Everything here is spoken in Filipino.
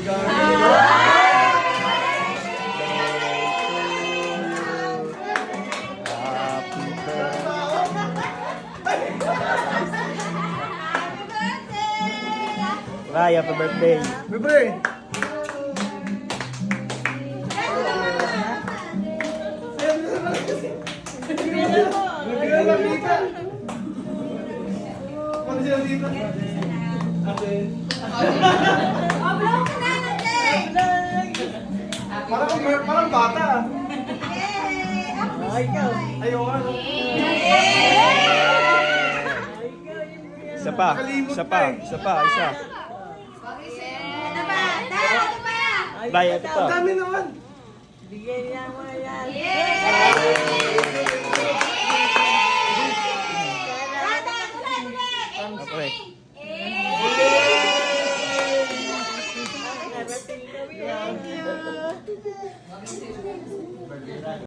Ray, happy birthday. Bebe! Bibigyan lang dito. Ano siya dito? Parang bata. Ayaw nga. Isa pa, isa pa, isa pa, isa. Ray, ito pa. Ang dami naman. Bigyan niya mo yan. Okay. Narating kami. Thank you.